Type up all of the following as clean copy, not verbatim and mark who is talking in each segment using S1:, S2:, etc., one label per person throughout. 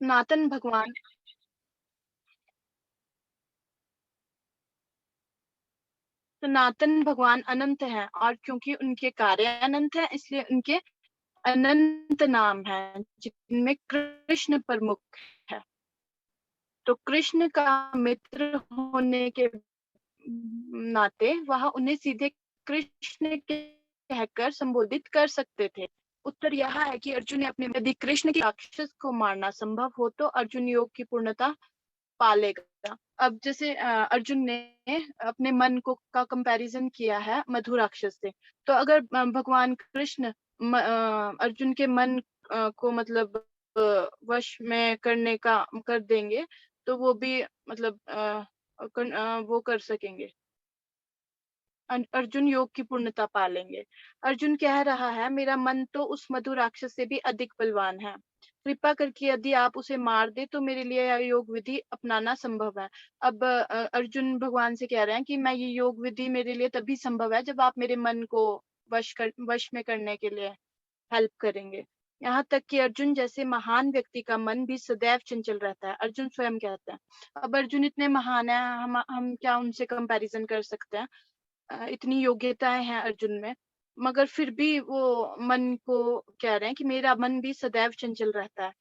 S1: सनातन भगवान सनातन भगवान अनंत हैं, और क्योंकि उनके कार्य अनंत हैं इसलिए उनके अनंत नाम हैं, जिनमें कृष्ण प्रमुख है। तो कृष्ण का मित्र होने के नाते वह उन्हें सीधे कृष्ण कहकर संबोधित कर सकते थे। उत्तर यह है कि अर्जुन ने अपने, यदि कृष्ण के राक्षस को मारना संभव हो तो अर्जुन योग की पूर्णता पालेगा। अब जैसे अर्जुन ने अपने मन को का कंपैरिजन किया है मधु राक्षस से, तो अगर भगवान कृष्ण अर्जुन के मन को मतलब वश में करने का कर देंगे, तो वो भी मतलब वो कर सकेंगे, अर्जुन योग की पूर्णता पा लेंगे। अर्जुन कह रहा है, मेरा मन तो उस मधु राक्षस से भी अधिक बलवान है, कृपा करके यदि आप उसे मार दे तो मेरे लिए यह योग विधि अपनाना संभव है। अब अर्जुन भगवान से कह रहे हैं कि मैं ये योग विधि मेरे लिए तभी संभव है जब आप मेरे मन को वश में करने के लिए हेल्प करेंगे। यहाँ तक कि अर्जुन जैसे महान व्यक्ति का मन भी सदैव चंचल रहता है, अर्जुन स्वयं कहते हैं। अब अर्जुन इतने महान है, हम क्या उनसे कंपैरिजन कर सकते हैं? इतनी योग्यताएं हैं अर्जुन में, मगर फिर भी वो मन को कह रहे हैं कि मेरा मन भी सदैव चंचल रहता है।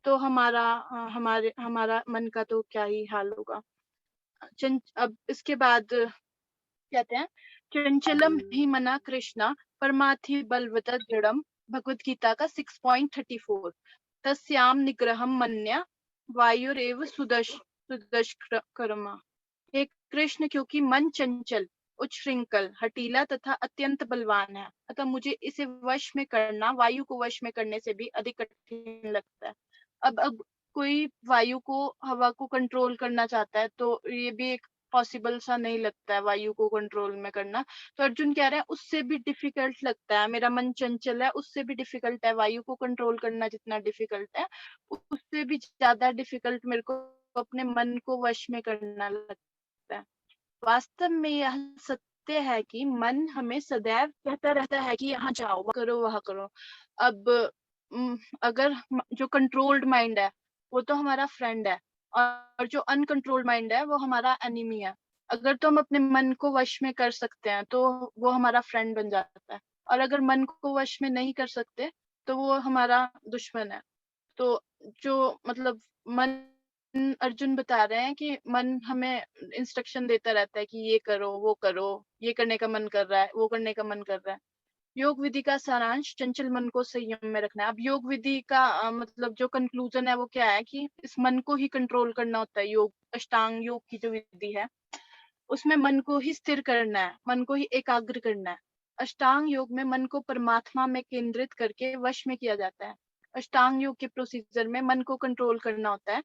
S1: तो हमारा मन का तो क्या ही हाल होगा। अब इसके बाद कहते हैं, चंचलम ही मना कृष्णा परमाथि बलवत दृढ़म, भगवत गीता का 6.34। तस्याम निग्रहम मन्या वायुरेव सुदश हे कृष्ण, क्योंकि मन चंचल, उच्छृंखल, हठीला तथा अत्यंत बलवान है, अतः मुझे इसे वश में करना वायु को वश में करने से भी अधिक कठिन लगता है। अब कोई वायु को, हवा को कंट्रोल करना चाहता है तो ये भी एक पॉसिबल सा नहीं लगता है वायु को कंट्रोल में करना। तो अर्जुन कह रहे हैं उससे भी डिफिकल्ट लगता है, मेरा मन चंचल है, उससे भी डिफिकल्ट है वायु को कंट्रोल करना, जितना डिफिकल्ट है उससे भी ज्यादा डिफिकल्ट मेरे को अपने मन को वश में करना लगता है। वास्तव में यह सत्य है कि मन हमें सदैव कहता रहता है कि यहाँ जाओ, वह करो, वह करो। अब अगर जो कंट्रोल्ड माइंड है वो तो हमारा फ्रेंड है, और जो अनकंट्रोल्ड माइंड है वो हमारा एनिमी है। अगर तो हम अपने मन को वश में कर सकते हैं तो वो हमारा फ्रेंड बन जाता है, और अगर मन को वश में नहीं कर सकते तो वो हमारा दुश्मन है। तो जो मतलब मन, अर्जुन बता रहे हैं कि मन हमें इंस्ट्रक्शन देता रहता है कि ये करो, वो करो, ये करने का मन कर रहा है, वो करने का मन कर रहा है। योग विधि का सारांश चंचल मन को संयम में रखना है। अब योग विधि का मतलब जो कंक्लूजन है वो क्या है कि इस मन को ही कंट्रोल करना होता है। योग, अष्टांग योग की जो विधि है उसमें मन को ही स्थिर करना है, मन को ही एकाग्र करना है। अष्टांग योग में मन को परमात्मा में केंद्रित करके वश में किया जाता है। अष्टांग योग के प्रोसीजर में मन को कंट्रोल करना होता है।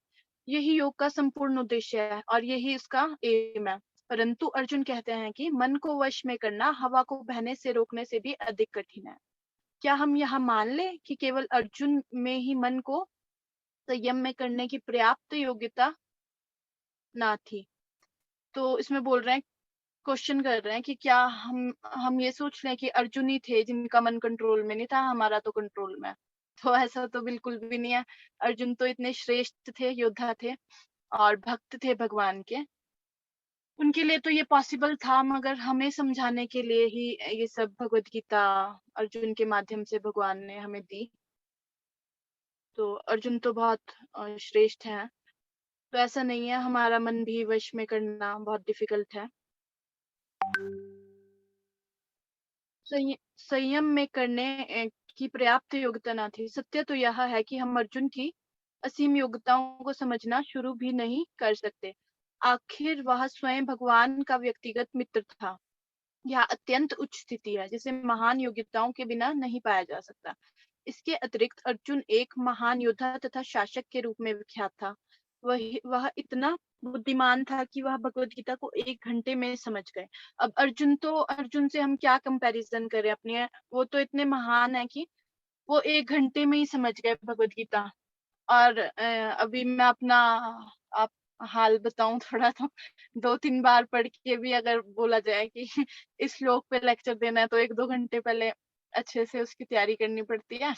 S1: यही योग का संपूर्ण उद्देश्य है और यही इसका एम है। परंतु अर्जुन कहते हैं कि मन को वश में करना हवा को बहने से रोकने से भी अधिक कठिन है। क्या हम यह मान लें कि केवल अर्जुन में ही मन को संयम में करने की पर्याप्त योग्यता ना थी? तो इसमें बोल रहे हैं, क्वेश्चन कर रहे हैं कि क्या हम ये सोच रहे हैं कि अर्जुन ही थे जिनका मन कंट्रोल में नहीं था, हमारा तो कंट्रोल में है? तो ऐसा तो बिल्कुल भी नहीं है। अर्जुन तो इतने श्रेष्ठ थे, योद्धा थे और भक्त थे भगवान के, उनके लिए तो ये पॉसिबल था, मगर हमें समझाने के लिए ही ये सब भगवत गीता अर्जुन के माध्यम से भगवान ने हमें दी। तो अर्जुन तो बहुत श्रेष्ठ हैं। तो ऐसा नहीं है, हमारा मन भी वश में करना बहुत डिफिकल्ट है। संयम में करने की पर्याप्त योग्यता न थी। सत्य तो यह है कि हम अर्जुन की असीम योग्यताओं को समझना शुरू भी नहीं कर सकते। आखिर वह स्वयं भगवान का व्यक्तिगत मित्र था। यह अत्यंत उच्च स्थिति है जिसे महान योग्यताओं के बिना नहीं पाया जा सकता। इसके अतिरिक्त अर्जुन एक महान योद्धा तथा शासक के रूप में विख्यात था। वह इतना बुद्धिमान था कि वह भगवत गीता को 1 घंटे में समझ गए। अब अर्जुन से हम क्या कंपैरिजन करें अपने, वो तो इतने महान है कि वो 1 घंटे में ही समझ गए भगवत गीता। और अभी मैं अपना आप हाल बताऊं थोड़ा, तो 2-3 बार पढ़ के भी अगर बोला जाए कि इस श्लोक पे लेक्चर देना है तो 1-2 घंटे पहले अच्छे से उसकी तैयारी करनी पड़ती है।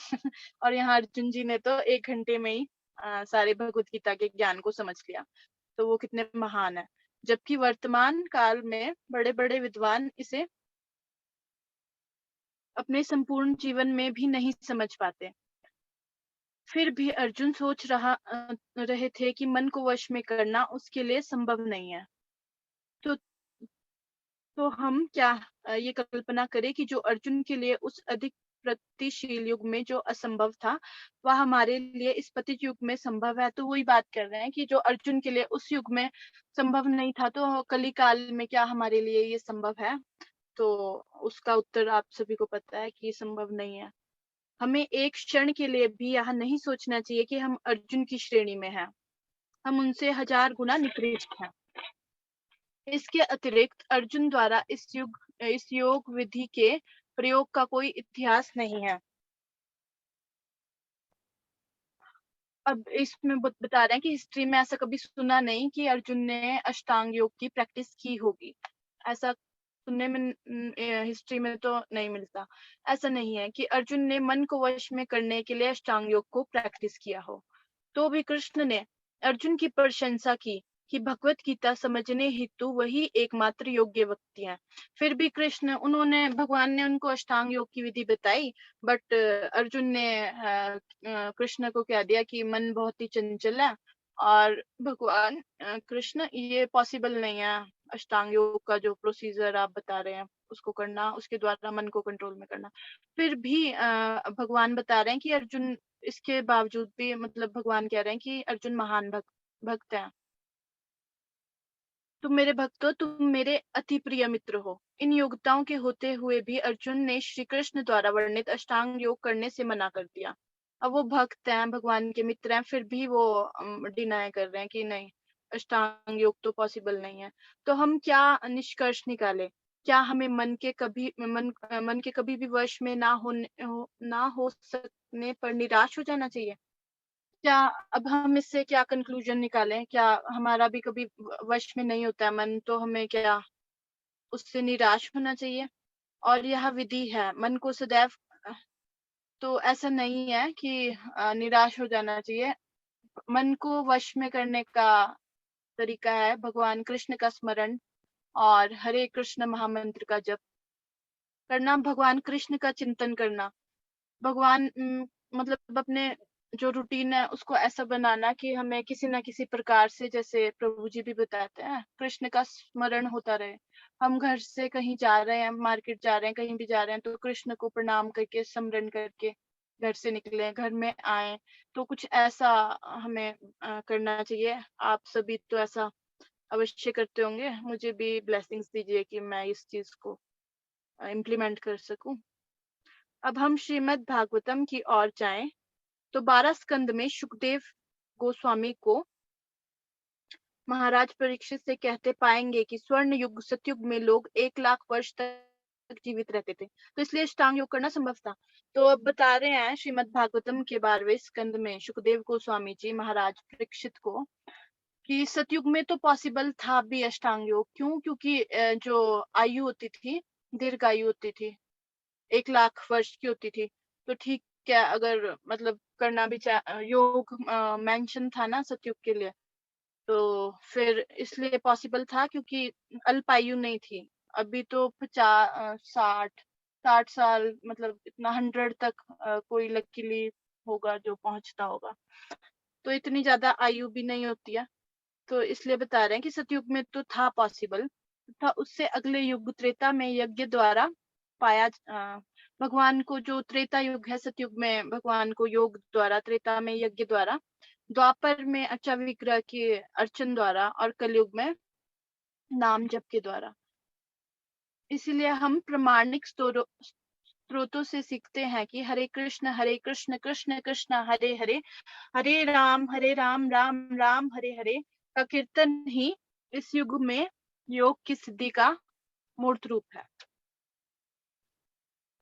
S1: और यहाँ अर्जुन जी ने तो 1 घंटे में ही सारे भगवत गीता के ज्ञान को समझ लिया, तो वो कितने महान है। जबकि वर्तमान काल में बड़े-बड़े विद्वान इसे अपने संपूर्ण जीवन में भी नहीं समझ पाते। फिर भी अर्जुन सोच रहे थे कि मन को वश में करना उसके लिए संभव नहीं है। तो हम क्या ये कल्पना करें कि जो अर्जुन के लिए उस अधिक प्रगतिशील युग में जो असंभव था, वह हमारे लिए इस पतित युग में संभव है। तो वही बात कर रहे हैं कि जो अर्जुन के लिए उस युग में संभव नहीं था, तो कली काल में क्या हमारे लिए ये संभव है? तो उसका उत्तर आप सभी को पता है कि ये संभव नहीं है। हमें एक क्षण के लिए भी यह नहीं सोचना चाहिए कि हम अर्जुन की श्रेणी में हैं। हम उनसे हजार गुना निकृष्ट हैं। इसके अतिरिक्त अर्जुन द्वारा इस योग विधि के प्रयोग का कोई इतिहास नहीं है। अब इसमें बता रहे हैं कि हिस्ट्री में ऐसा कभी सुना नहीं कि अर्जुन ने अष्टांग योग की प्रैक्टिस की होगी। ऐसा सुनने में हिस्ट्री में तो नहीं मिलता। ऐसा नहीं है कि अर्जुन ने मन को वश में करने के लिए अष्टांग योग को प्रैक्टिस किया हो। तो भी कृष्ण ने अर्जुन की प्रशंसा की कि भगवत गीता समझने हेतु वही एकमात्र योग्य व्यक्ति हैं। फिर भी भगवान ने उनको अष्टांग योग की विधि बताई, बट अर्जुन ने कृष्ण को कह दिया कि मन बहुत ही चंचल है, और भगवान कृष्ण ये पॉसिबल नहीं है अष्टांग योग का जो प्रोसीजर आप बता रहे हैं उसको करना, उसके द्वारा मन को कंट्रोल में करना। फिर भी भगवान बता रहे हैं कि अर्जुन, इसके बावजूद भी मतलब भगवान कह रहे हैं कि अर्जुन महान भक्त है। तुम मेरे भक्तो, तुम मेरे अति प्रिय मित्र हो। इन योग्यताओं के होते हुए भी अर्जुन ने श्री कृष्ण द्वारा वर्णित अष्टांग योग करने से मना कर दिया। अब वो भक्त हैं, भगवान के मित्र हैं, फिर भी वो डिनाय कर रहे हैं कि नहीं, अष्टांग योग तो पॉसिबल नहीं है। तो हम क्या निष्कर्ष निकाले? क्या हमें मन के कभी भी वश में ना हो सकने पर निराश हो जाना चाहिए? क्या अब हम इससे क्या कंक्लूजन निकालें? क्या हमारा भी कभी वश में नहीं होता है मन, तो हमें क्या उससे निराश होना चाहिए? और यह विधि है मन को सदैव, तो ऐसा नहीं है कि निराश हो जाना चाहिए। मन को वश में करने का तरीका है भगवान कृष्ण का स्मरण और हरे कृष्ण महामंत्र का जप करना, भगवान कृष्ण का चिंतन करना। भगवान मतलब अपने जो रूटीन है उसको ऐसा बनाना कि हमें किसी ना किसी प्रकार से, जैसे प्रभु जी भी बताते हैं, कृष्ण का स्मरण होता रहे। हम घर से कहीं जा रहे हैं, मार्केट जा रहे हैं, कहीं भी जा रहे हैं, तो कृष्ण को प्रणाम करके स्मरण करके घर से निकले, घर में आए, तो कुछ ऐसा हमें करना चाहिए। आप सभी तो ऐसा अवश्य करते होंगे। मुझे भी ब्लेसिंग्स दीजिए कि मैं इस चीज को इम्प्लीमेंट कर सकूं। अब हम श्रीमद् भागवतम की ओर जाएं, तो 12 स्कंद में शुकदेव गोस्वामी को महाराज परीक्षित से कहते पाएंगे कि स्वर्ण युग सतयुग में लोग 1 लाख वर्ष तक जीवित रहते थे, तो इसलिए अष्टांग योग करना संभव था। तो अब बता रहे हैं श्रीमद् भागवतम के 12वें स्कंद में सुखदेव गोस्वामी जी महाराज परीक्षित को कि सतयुग में तो पॉसिबल था भी अष्टांग योग। क्यों? क्योंकि जो आयु होती थी, दीर्घ आयु होती थी, 1 लाख वर्ष की होती थी। तो ठीक है, अगर मतलब करना भी योग मेंशन था ना सतयुग के लिए, तो फिर इसलिए पॉसिबल था क्योंकि अल्पायु नहीं थी। अभी तो 60 साल, मतलब इतना 100 तक कोई लकीली होगा जो पहुंचता होगा, तो इतनी ज्यादा आयु भी नहीं होती है। तो इसलिए बता रहे हैं कि सतयुग में तो था पॉसिबल था। उससे अगले युग त्रेता में यज्ञ द्वारा पाया भगवान को, जो त्रेता युग है, सतयुग में भगवान को योग द्वारा, त्रेता में यज्ञ द्वारा, द्वापर में अर्चा विग्रह के अर्चन द्वारा, और कलयुग में नाम जप के द्वारा। इसीलिए हम प्रमाणिक स्रोतों से सीखते हैं कि हरे कृष्ण कृष्ण कृष्ण हरे हरे, हरे राम राम राम हरे हरे का कीर्तन ही इस युग में योग की सिद्धि का मूर्त रूप है।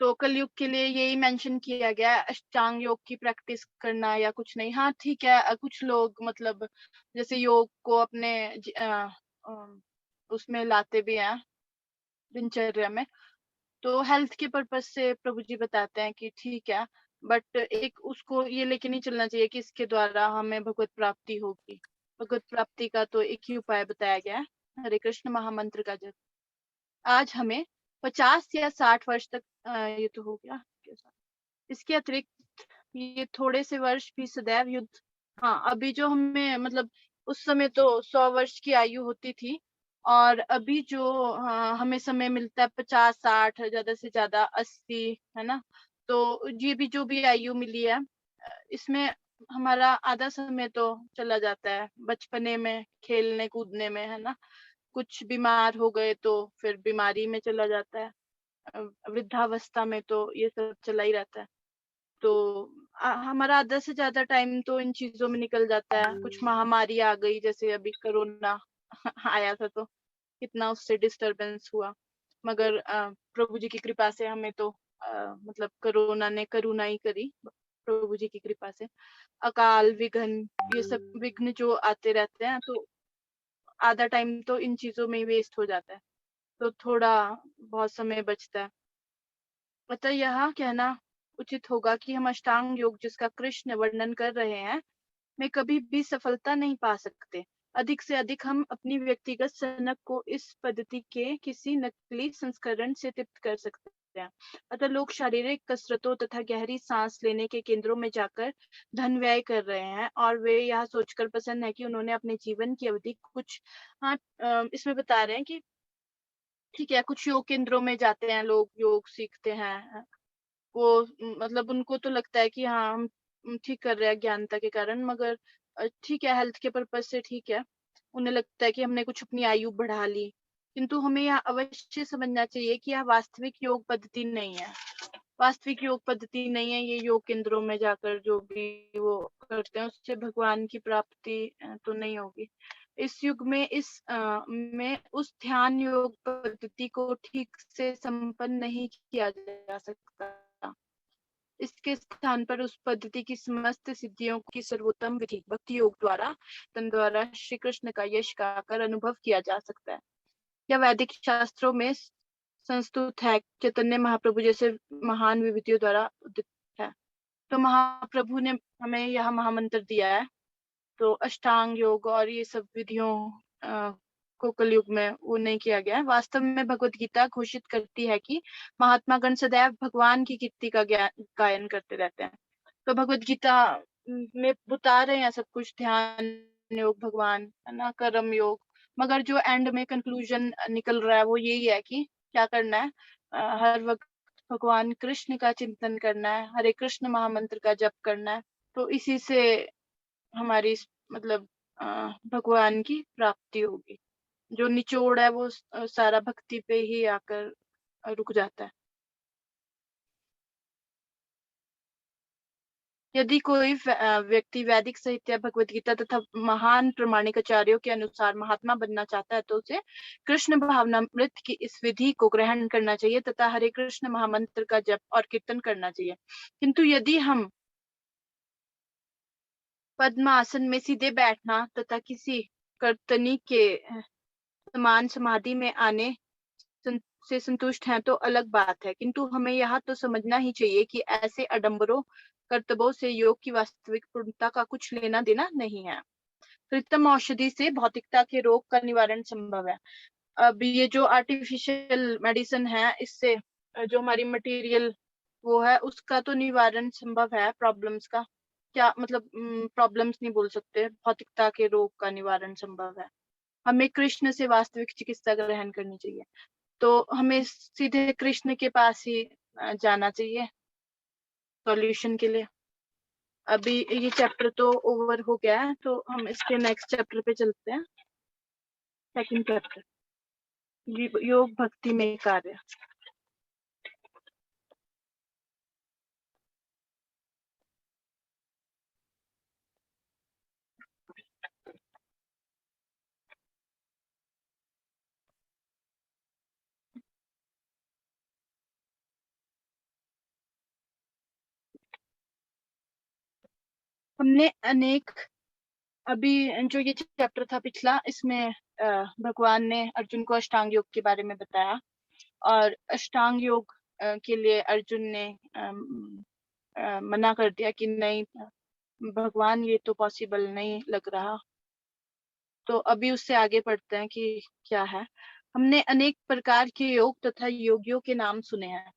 S1: तो कलयुग के लिए यही मेंशन किया गया है, अष्टांग योग की प्रैक्टिस करना या कुछ नहीं। हाँ ठीक है, कुछ लोग मतलब जैसे योग को अपने उसमें लाते भी हैं दिनचर्या में, तो हेल्थ के पर्पज से प्रभु जी बताते हैं कि ठीक है, बट एक उसको ये लेके नहीं चलना चाहिए कि इसके द्वारा हमें भगवत प्राप्ति होगी। भगवत प्राप्ति का तो एक ही उपाय बताया गया है, हरे कृष्ण महामंत्र का जप। आज हमें 50 या 60 वर्ष तक ये तो हो गया। इसके अतिरिक्त ये थोड़े से वर्ष भी सदैव युद्ध, हाँ अभी जो हमें मतलब उस समय तो 100 वर्ष की आयु होती थी, और अभी जो हमें समय मिलता है 50 60, ज्यादा से ज्यादा 80, है ना। तो ये भी जो भी आयु मिली है, इसमें हमारा आधा समय तो चला जाता है बचपने में खेलने कूदने में, है ना। कुछ बीमार हो गए तो फिर बीमारी में चला जाता है, वृद्धावस्था में तो ये सब चला ही रहता है। तो हमारा आधा से ज्यादा टाइम तो इन चीजों में निकल जाता है। कुछ महामारी आ गई, जैसे अभी कोरोना आया था, तो कितना उससे डिस्टरबेंस हुआ। मगर प्रभु जी की कृपा से हमें तो मतलब कोरोना ने करुणा ही करी, प्रभु जी की कृपा से। अकाल विघ्न, ये सब विघ्न जो आते रहते हैं, तो आधा टाइम तो इन चीजों में ही वेस्ट हो जाता है, तो थोड़ा बहुत समय बचता है। अतः यह कहना उचित होगा कि हम अष्टांग योग जिसका कृष्ण वर्णन कर रहे हैं में कभी भी सफलता नहीं पा सकते। अधिक से अधिक हम अपनी व्यक्तिगत सनक को इस पद्धति के किसी नकली संस्करण से तृप्त कर सकते हैं। अतः लोग शारीरिक कसरतों तथा गहरी सांस लेने के केंद्रों में जाकर धन व्यय कर रहे हैं, और वे यह सोचकर प्रसन्न है कि उन्होंने अपने जीवन की अवधि कुछ, हाँ इसमें बता रहे हैं कि ठीक है, कुछ योग केंद्रों में जाते हैं लोग, योग सीखते हैं, वो मतलब उनको तो लगता है कि हाँ हम ठीक कर रहे हैं ज्ञानता के कारण, मगर ठीक है हेल्थ के पर्पज से ठीक है, उन्हें लगता है कि हमने कुछ अपनी आयु बढ़ा ली। किंतु हमें यह अवश्य समझना चाहिए कि यह वास्तविक योग पद्धति नहीं है। वास्तविक योग पद्धति नहीं है ये योग केंद्रों में जाकर जो भी वो करते हैं, उससे भगवान की प्राप्ति तो नहीं होगी। इस युग में में उस ध्यान योग पद्धति को ठीक से संपन्न नहीं किया जा सकता। इसके स्थान पर उस पद्धति की समस्त सिद्धियों की सर्वोत्तम विधि भक्ति योग द्वारा तन द्वारा श्री कृष्ण का यश गाकर अनुभव किया जा सकता है। यह वैदिक शास्त्रों में संस्तुत है, चैतन्य महाप्रभु जैसे महान विभूतियों द्वारा उदित है। तो महाप्रभु ने हमें यह महामंत्र दिया है, तो अष्टांग योग और ये सब विधियों को कलयुग में वो नहीं किया गया है। वास्तव में भगवत गीता घोषित करती है कि महात्मा गण सदैव भगवान की कीर्ति का गायन करते रहते हैं। तो भगवत गीता में बता रहे हैं सब कुछ, ध्यान योग भगवान, है ना, कर्म योग, मगर जो एंड में कंक्लूजन निकल रहा है वो यही है कि क्या करना है, हर वक्त भगवान कृष्ण का चिंतन करना है, हरे कृष्ण महामंत्र का जप करना है। तो इसी से हमारी मतलब भगवान की प्राप्ति होगी। जो निचोड़ है वो सारा भक्ति पे ही आकर रुक जाता है। यदि कोई व्यक्ति वैदिक साहित्य, भगवत गीता तथा महान प्रमाणिक आचार्यों के अनुसार महात्मा बनना चाहता है, तो उसे कृष्ण भावनामृत की इस विधि को ग्रहण करना चाहिए तथा हरे कृष्ण महामंत्र का जप और कीर्तन करना चाहिए। किंतु यदि हम पद्मासन में सीधे बैठना तथा किसी कर्तनी के समान समाधि में आने से संतुष्ट हैं तो अलग बात है। किंतु हमें यह तो समझना ही चाहिए कि ऐसे आडंबरों कर्तव्यों से योग की वास्तविक पूर्णता का कुछ लेना देना नहीं है। कृत्रिम औषधि से भौतिकता के रोग का निवारण संभव है। अब ये जो आर्टिफिशियल मेडिसिन है, इससे जो हमारी मटेरियल वो है उसका तो निवारण संभव है, प्रॉब्लम्स का क्या मतलब, प्रॉब्लम्स नहीं बोल सकते, भौतिकता के रोग का निवारण संभव है। हमें कृष्ण से वास्तविक चिकित्सा ग्रहण करनी चाहिए। तो हमें सीधे कृष्ण के पास ही जाना चाहिए सॉल्यूशन के लिए। अभी ये चैप्टर तो ओवर हो गया है, तो हम इसके नेक्स्ट चैप्टर पे चलते हैं। सेकंड चैप्टर, योग भक्ति में कार्य। हमने अनेक, अभी जो ये चैप्टर था पिछला, इसमें भगवान ने अर्जुन को अष्टांग योग के बारे में बताया, और अष्टांग योग के लिए अर्जुन ने मना कर दिया कि नहीं भगवान, ये तो पॉसिबल नहीं लग रहा। तो अभी उससे आगे पढ़ते हैं कि क्या है। हमने अनेक प्रकार के योग तथा योगियों के नाम सुने हैं,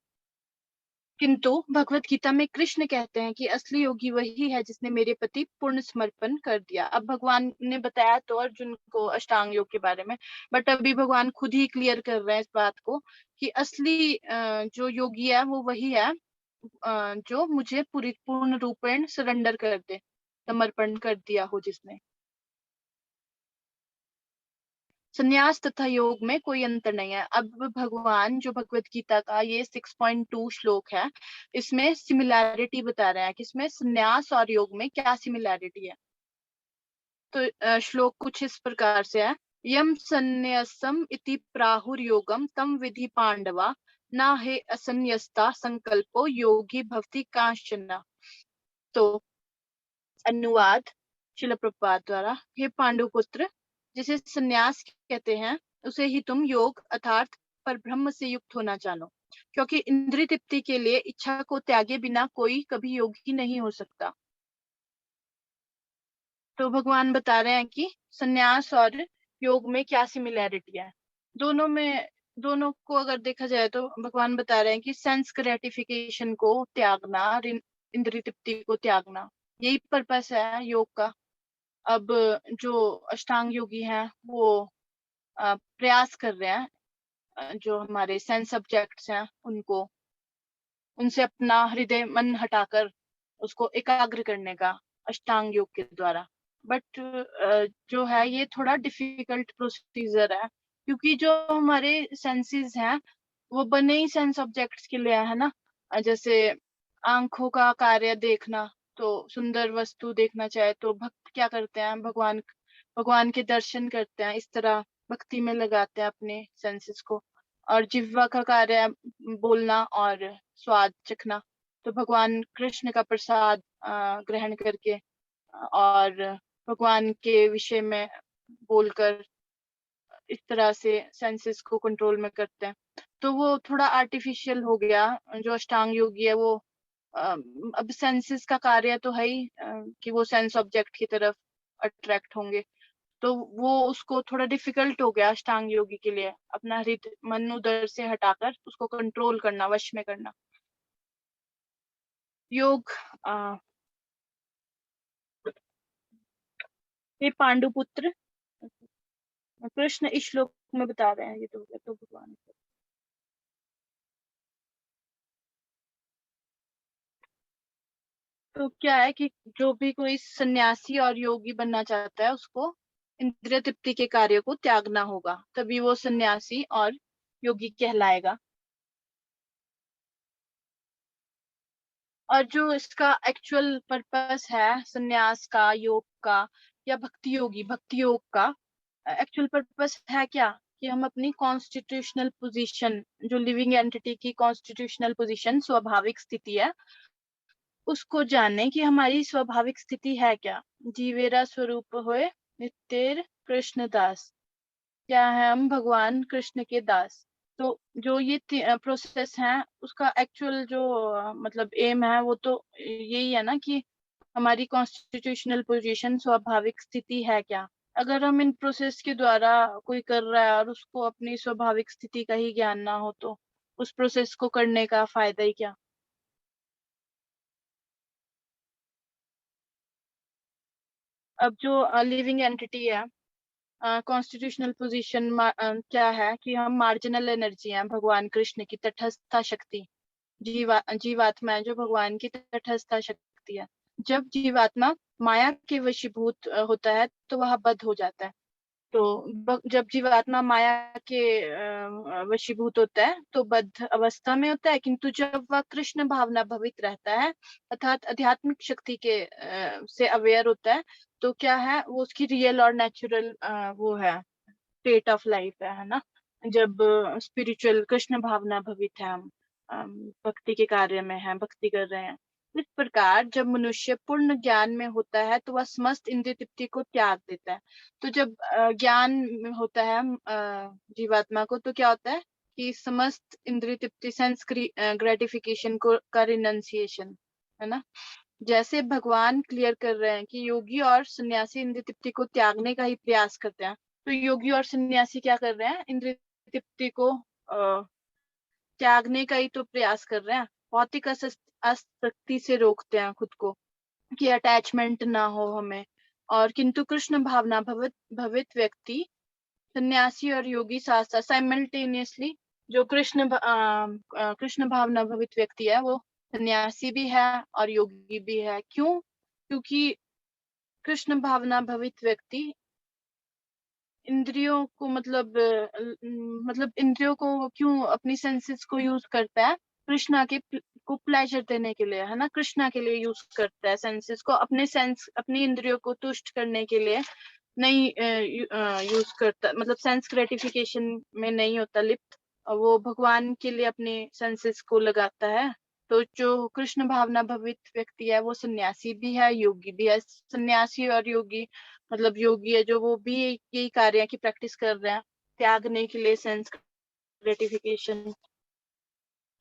S1: किंतु भगवत गीता में कृष्ण कहते हैं कि असली योगी वही है जिसने मेरे प्रति पूर्ण समर्पण कर दिया। अब भगवान ने बताया तो अर्जुन को अष्टांग योग के बारे में, बट अभी भगवान खुद ही क्लियर कर रहे हैं इस बात को कि असली जो योगी है वो वही है जो मुझे पूरी पूर्ण रूपेण सरेंडर कर दे, समर्पण कर दिया हो जिसने। संन्यास तथा योग में कोई अंतर नहीं है। अब भगवान जो भगवत गीता का ये 6.2 श्लोक है, इसमें सिमिलैरिटी बता रहे हैं कि इसमें संन्यास और योग में क्या सिमिलैरिटी है। तो श्लोक कुछ इस प्रकार से है। यम संन्यासम इति प्राहुर योगम तम विधि पांडवा ना हे असन्यस्ता संकल्पो योगी भवति कांचन। तो अनुवाद शिल प्रभुपाद द्वारा। हे पांडुपुत्र, जिसे संन्यास कहते हैं उसे ही तुम योग अर्थात पर ब्रह्म से युक्त होना जानो, क्योंकि इंद्रिय तृप्ति के लिए इच्छा को त्यागे बिना कोई कभी योगी नहीं हो सकता। तो भगवान बता रहे हैं कि संन्यास और योग में क्या सिमिलैरिटी है। दोनों में, दोनों को अगर देखा जाए तो भगवान बता रहे हैं कि सेंस ग्रेटिफिकेशन को त्यागना, इंद्रिय तृप्ति को त्यागना, यही पर्पस है योग का। अब जो अष्टांग योगी हैं वो प्रयास कर रहे हैं जो हमारे सेंस ऑब्जेक्ट्स हैं उनको, उनसे अपना हृदय मन हटाकर उसको एकाग्र करने का अष्टांग योग के द्वारा। बट जो है ये थोड़ा डिफिकल्ट प्रोसीजर है, क्योंकि जो हमारे सेंसेस हैं वो बने ही सेंस ऑब्जेक्ट्स के लिए है ना। जैसे आंखों का कार्य देखना, तो सुंदर वस्तु देखना चाहे तो भक्त क्या करते हैं, भगवान भगवान के दर्शन करते हैं, इस तरह भक्ति में लगाते हैं अपने सेंसेस को। और जिह्वा का कार्य है बोलना और स्वाद चखना, तो भगवान कृष्ण का प्रसाद ग्रहण करके और भगवान के विषय में बोलकर इस तरह से सेंसेस को कंट्रोल में करते हैं। तो वो थोड़ा आर्टिफिशियल हो गया। जो अष्टांग योगी है वो अब सेंसेस का कार्य तो है ही कि वो सेंस ऑब्जेक्ट की तरफ अट्रैक्ट होंगे, तो वो उसको थोड़ा डिफिकल्ट हो गया अष्टांग योगी के लिए अपना हृदय मन उधर से हटाकर उसको कंट्रोल करना, वश में करना। योग ये पांडुपुत्र कृष्ण इस श्लोक में बता रहे हैं, ये तो हो गया तो भगवान। तो क्या है कि जो भी कोई सन्यासी और योगी बनना चाहता है उसको इंद्रिय तृप्ति के कार्य को त्यागना होगा, तभी वो सन्यासी और योगी कहलाएगा। और जो इसका एक्चुअल पर्पस है सन्यास का, योग का या भक्ति योग का एक्चुअल पर्पस है क्या, कि हम अपनी कॉन्स्टिट्यूशनल पोजीशन, जो लिविंग एंटिटी की कॉन्स्टिट्यूशनल पोजीशन स्वाभाविक स्थिति है, उसको जाने कि हमारी स्वाभाविक स्थिति है क्या। जीवेरा स्वरूप होए नित्यर कृष्ण दास, क्या है, हम भगवान कृष्ण के दास। तो जो ये प्रोसेस है उसका एक्चुअल जो मतलब एम है वो तो यही है ना कि हमारी कॉन्स्टिट्यूशनल पोजीशन स्वाभाविक स्थिति है क्या। अगर हम इन प्रोसेस के द्वारा कोई कर रहा है और उसको अपनी स्वाभाविक स्थिति का ही ज्ञान ना हो तो उस प्रोसेस को करने का फायदा ही क्या। अब जो लिविंग एंटिटी है, कॉन्स्टिट्यूशनल पोजीशन क्या है कि हम मार्जिनल एनर्जी हैं भगवान कृष्ण की तटस्थ शक्ति। जीवात्मा है जो भगवान की तटस्थ शक्ति है। जब जीवात्मा माया के वशीभूत होता है तो वह बद्ध हो जाता है। तो जब जीवात्मा माया के वशीभूत होता है तो बद्ध अवस्था में होता है, किंतु जब वह कृष्ण भावना भवित रहता है अर्थात आध्यात्मिक शक्ति के से अवेयर होता है, तो क्या है वो उसकी रियल और नेचुरल वो है स्टेट ऑफ लाइफ है ना। जब स्पिरिचुअल कृष्ण भावना भवित है, हम भक्ति के कार्य में है, भक्ति कर रहे हैं। इस प्रकार जब मनुष्य पूर्ण ज्ञान में होता है तो वह समस्त इंद्रिय तृप्ति को त्याग देता है। तो जब ज्ञान में होता है जीवात्मा को, तो क्या होता है कि समस्त इंद्रिय तृप्ति, सेंस ग्रेटिफिकेशन को का रिनंसिएशन, है ना? जैसे भगवान क्लियर कर रहे हैं कि योगी और सन्यासी इंद्रिय तृप्ति को त्यागने का ही प्रयास करते हैं, तो योगी और सन्यासी क्या कर रहे हैं? इंद्रिय तृप्ति को त्यागने का ही तो प्रयास कर रहे हैं। भौतिक आसक्ति से रोकते हैं खुद को कि अटैचमेंट ना हो हमें। और किंतु कृष्ण भावना भवित भवित व्यक्ति, सन्यासी और योगी साथ साथ साइमल्टेनियसली, जो कृष्ण भावना भवित व्यक्ति है वो सन्यासी भी है और योगी भी है। क्यों? क्योंकि कृष्ण भावना भवित व्यक्ति इंद्रियों को मतलब इंद्रियों को क्यों, अपनी सेंसेस को यूज करता है कृष्णा को प्लेजर देने के लिए, है ना? कृष्णा के लिए यूज करता है सेंसेस को, अपनी इंद्रियों को तुष्ट करने के लिए नहीं यूज करता, मतलब सेंस ग्रेटिफिकेशन में नहीं होता लिप्त। वो भगवान के लिए अपने सेंसेस को लगाता है। तो जो कृष्ण भावना भवित व्यक्ति है वो सन्यासी भी है, योगी भी है। सन्यासी और योगी, मतलब योगी है जो, वो भी यही कार्य की प्रैक्टिस कर रहे हैं त्यागने के लिए सेंस ग्रेटिफिकेशन।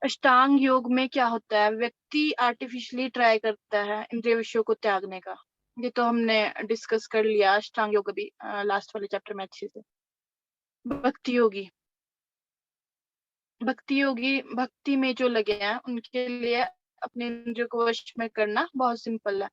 S1: अष्टांग योग में क्या होता है? व्यक्ति आर्टिफिशियली ट्राई करता है इंद्रिय विषयों को त्यागने का। ये तो हमने डिस्कस कर लिया अष्टांग योग अभी लास्ट वाले चैप्टर में अच्छे से। भक्ति योगी, भक्ति में जो लगे हैं उनके लिए अपने इंद्रियों को वश में करना बहुत सिंपल है।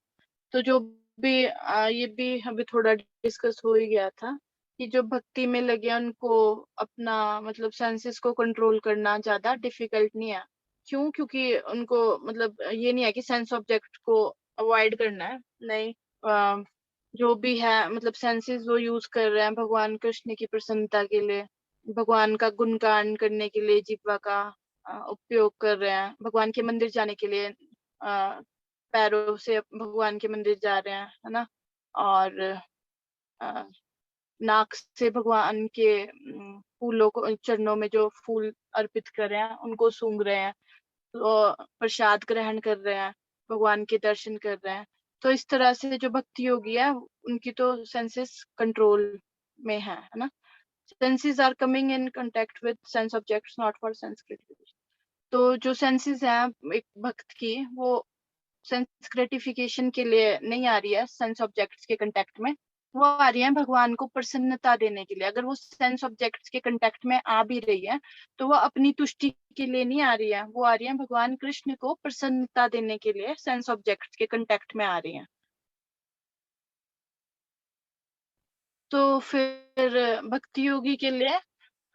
S1: तो जो भी ये भी अभी थोड़ा डिस्कस हो ही गया था कि जो भक्ति में लगे हैं उनको अपना मतलब सेंसेस को कंट्रोल करना ज्यादा डिफिकल्ट नहीं है। क्यों? क्योंकि उनको मतलब ये नहीं है कि सेंस ऑब्जेक्ट को अवॉइड करना है, नहीं। अ, जो भी है मतलब सेंसेस वो यूज कर रहे हैं भगवान कृष्ण की प्रसन्नता के लिए, भगवान का गुणगान करने के लिए जिह्वा का उपयोग कर रहे हैं, भगवान के मंदिर जाने के लिए पैरों से भगवान के मंदिर जा रहे हैं, है ना? और अ, नाक से भगवान के फूलों को, चरणों में जो फूल अर्पित कर रहे हैं उनको सूंघ रहे हैं, तो प्रसाद ग्रहण कर रहे हैं, भगवान के दर्शन कर रहे हैं। तो इस तरह से जो भक्ति योगी है उनकी तो सेंसेस कंट्रोल में है ना? Senses are coming in contact with sense objects not for sense gratification. तो जो सेंसेस हैं एक भक्त की, वो सेंस ग्रेटिफिकेशन के लिए नहीं आ रही है सेंस ऑब्जेक्ट्स के कांटेक्ट में, वो आ रही है भगवान को प्रसन्नता देने के लिए। अगर वो सेंस ऑब्जेक्ट्स के कांटेक्ट में आ भी रही है तो वो अपनी तुष्टि के लिए नहीं आ रही है, वो आ रही है भगवान कृष्ण को प्रसन्नता देने के लिए सेंस ऑब्जेक्ट्स के कांटेक्ट में आ रही है। तो फिर भक्ति योगी के लिए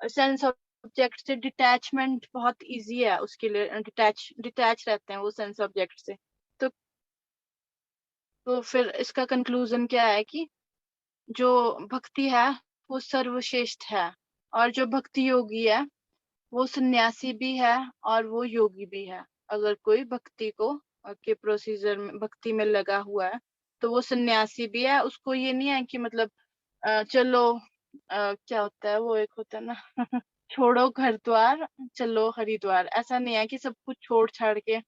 S1: सेंस ऑब्जेक्ट से डिटैचमेंट बहुत इजी है, उसके लिए डिटैच डिटैच रहते हैं वो सेंस ऑब्जेक्ट से। तो फिर इसका कंक्लूजन क्या है कि जो भक्ति है वो सर्वश्रेष्ठ है, और जो भक्ति योगी है वो सन्यासी भी है और वो योगी भी है। अगर कोई भक्ति को के प्रोसीजर में भक्ति में लगा हुआ है तो वो सन्यासी भी है। उसको ये नहीं है कि मतलब चलो क्या होता है वो, एक होता है ना छोड़ो घर द्वार चलो हरिद्वार, ऐसा नहीं है कि सब कुछ छोड़ छाड़ के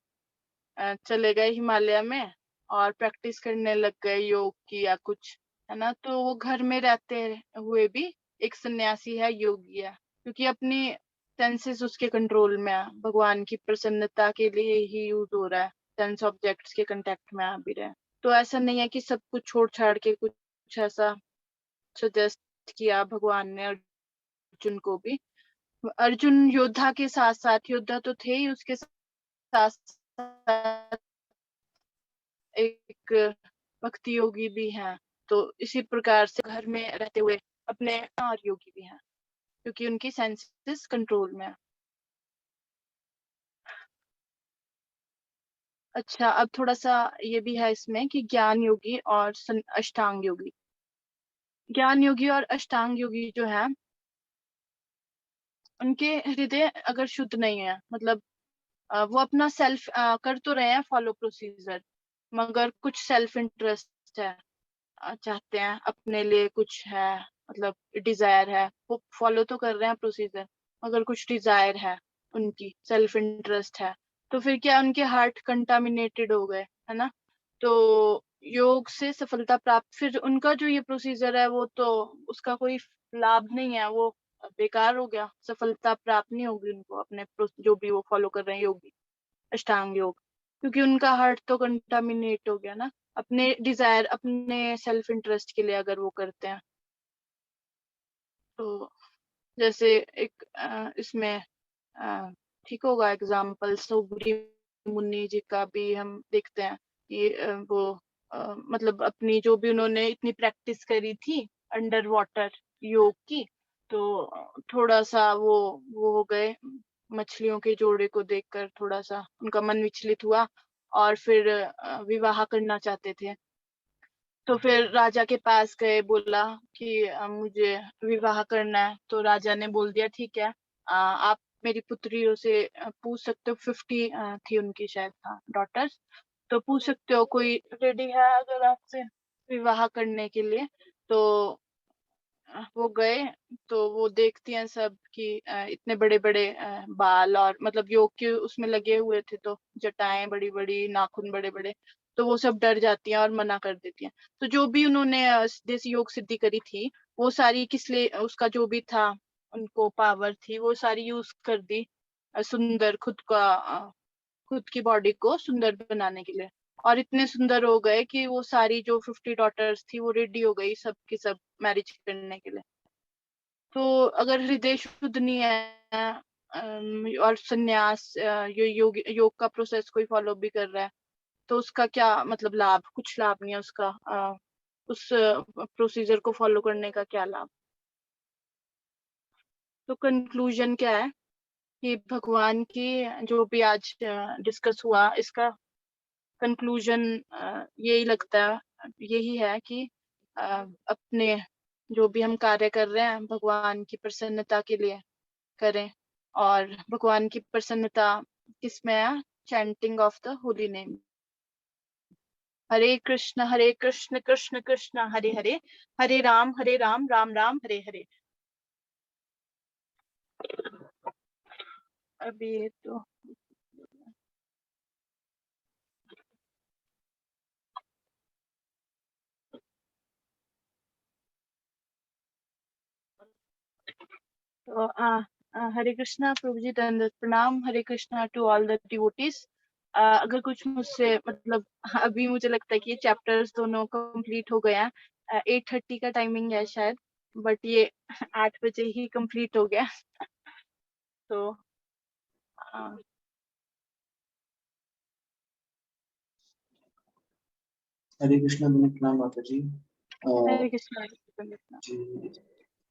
S1: चले गए हिमालय में और प्रैक्टिस करने लग गए योग की या कुछ, है ना? तो वो घर में रहते हुए भी एक सन्यासी है, योगी है, क्योंकि अपनी सेंसेस उसके कंट्रोल में है, भगवान की प्रसन्नता के लिए ही यूज हो रहा है, सेंस ऑब्जेक्ट्स के कांटेक्ट में आ भी रहे हैं। तो ऐसा नहीं है कि सब कुछ छोड़ छाड़ के कुछ ऐसा सजेस्ट किया भगवान ने अर्जुन को भी। अर्जुन योद्धा के साथ साथ, योद्धा तो थे ही, उसके साथ साथ एक भक्ति योगी भी हैं। तो इसी प्रकार से घर में रहते हुए अपने और योगी भी हैं, क्योंकि उनकी सेंसेस कंट्रोल में है। अच्छा, अब थोड़ा सा ये भी है इसमें कि ज्ञान योगी और अष्टांग योगी। ज्ञान योगी और अष्टांग योगी जो है, उनके हृदय अगर शुद्ध नहीं है, मतलब वो अपना सेल्फ कर तो रहे हैं फॉलो प्रोसीजर, मगर कुछ सेल्फ इंटरेस्ट है, चाहते हैं अपने लिए कुछ है, मतलब डिजायर है, वो फॉलो तो कर रहे हैं प्रोसीजर मगर कुछ डिजायर है, उनकी सेल्फ इंटरेस्ट है, तो फिर क्या उनके हार्ट कंटामिनेटेड हो गए, है ना? तो योग से सफलता प्राप्त, फिर उनका जो ये प्रोसीजर है वो तो उसका कोई लाभ नहीं है, वो बेकार हो गया, सफलता प्राप्त नहीं होगी उनको अपने जो भी वो फॉलो कर रहे हैं योगी, अष्टांग योग। क्योंकि उनका हार्ट तो कंटामिनेट हो गया ना, अपने डिजायर, अपने सेल्फ इंटरेस्ट के लिए अगर वो करते हैं तो। जैसे एक इसमें ठीक होगा एग्जाम्पल, सुब्री मुनि जी का भी हम देखते हैं कि वो मतलब अपनी जो भी उन्होंने इतनी प्रैक्टिस करी थी अंडर वाटर योग की, तो थोड़ा सा वो हो गए, मछलियों के जोड़े को देखकर थोड़ा सा उनका मन विचलित हुआ और फिर विवाह करना चाहते थे। तो फिर राजा के पास गए, बोला कि मुझे विवाह करना है। तो राजा ने बोल दिया ठीक है, आप मेरी पुत्रियों से पूछ सकते हो, 50 थी उनकी शायद, हाँ डॉटर्स, तो पूछ सकते हो कोई रेडी है अगर आपसे विवाह करने के लिए। तो वो गए, तो वो देखती हैं सब कि इतने बड़े बड़े बाल, और मतलब योग के उसमें लगे हुए थे, तो जटाएं बड़ी बड़ी, नाखून बड़े बड़े, तो वो सब डर जाती हैं और मना कर देती हैं। तो जो भी उन्होंने देसी योग सिद्धि करी थी, वो सारी किस लिए, उसका जो भी था उनको पावर थी, वो सारी यूज कर दी सुंदर खुद की बॉडी को सुंदर बनाने के लिए। और इतने सुंदर हो गए कि वो सारी जो 50 डॉटर्स थी वो रेडी हो गई सब की सब मैरिज करने के लिए। तो अगर हृदय शुद्ध नहीं है और संन्यास योग का प्रोसेस कोई फॉलो भी कर रहा है, तो उसका क्या मतलब लाभ, कुछ लाभ नहीं है उसका, उस प्रोसीजर को फॉलो करने का क्या लाभ। तो कंक्लूजन क्या है कि भगवान की जो भी आज डिस्कस हुआ, इसका कंक्लूजन यही लगता है, यही है कि अपने जो भी हम कार्य कर रहे हैं भगवान की प्रसन्नता के लिए करें। और भगवान की प्रसन्नता किसमें है? Chanting of the holy name. Hare Krishna Krishna Krishna Hare Hare, Hare Ram Ram Ram Hare Hare. अभी तो तो हरे कृष्णा प्रभु जी, दंडवत प्रणाम, Hare Krishna to all the devotees. अगर कुछ मुझसे मतलब अभी मुझे लगता है कि ये चैप्टर्स दोनों कंप्लीट हो गया है, 8:30 का टाइमिंग है शायद, बट ये 8 बजे ही कंप्लीट हो गया। तो अ,
S2: हरे कृष्णा प्रणाम माता जी।
S1: हरे कृष्णा दंडवत
S2: जी,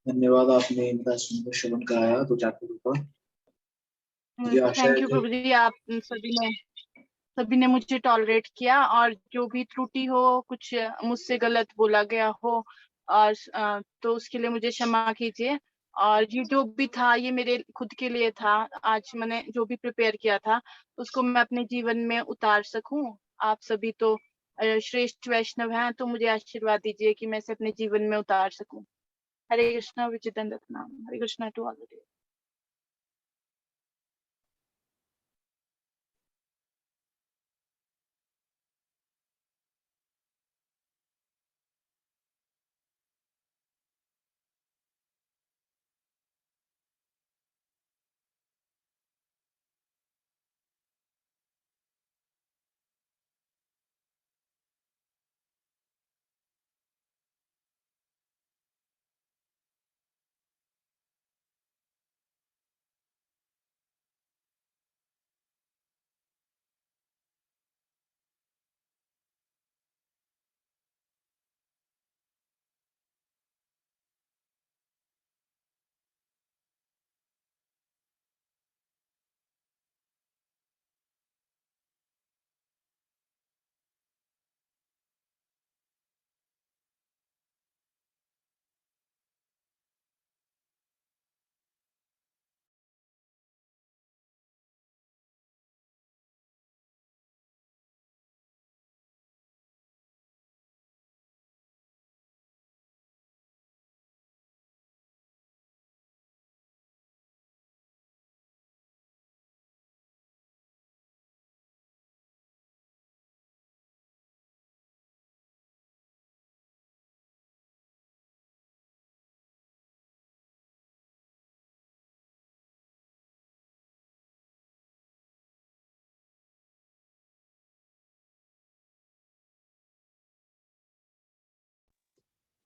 S2: धन्यवाद, आपने मेरा सुंदर श्रवण कराया तो चैप्टर ऊपर।
S1: प्रणाम।
S2: मुझे आशा
S1: थैंक
S2: है
S1: यू
S2: कि
S1: प्रभु जी, आप सभी ने मुझे टॉलरेट किया, और जो भी त्रुटि हो, कुछ मुझसे गलत बोला गया हो, और तो उसके लिए मुझे क्षमा कीजिए। और ये जो भी था ये मेरे खुद के लिए था, आज मैंने जो भी प्रिपेयर किया था उसको मैं अपने जीवन में उतार सकूं। आप सभी तो श्रेष्ठ वैष्णव हैं, तो मुझे आशीर्वाद दीजिए कि मैं इसे अपने जीवन में उतार सकूं। हरे कृष्णा विचितन रत्नाम, हरे कृष्णा टू ऑल।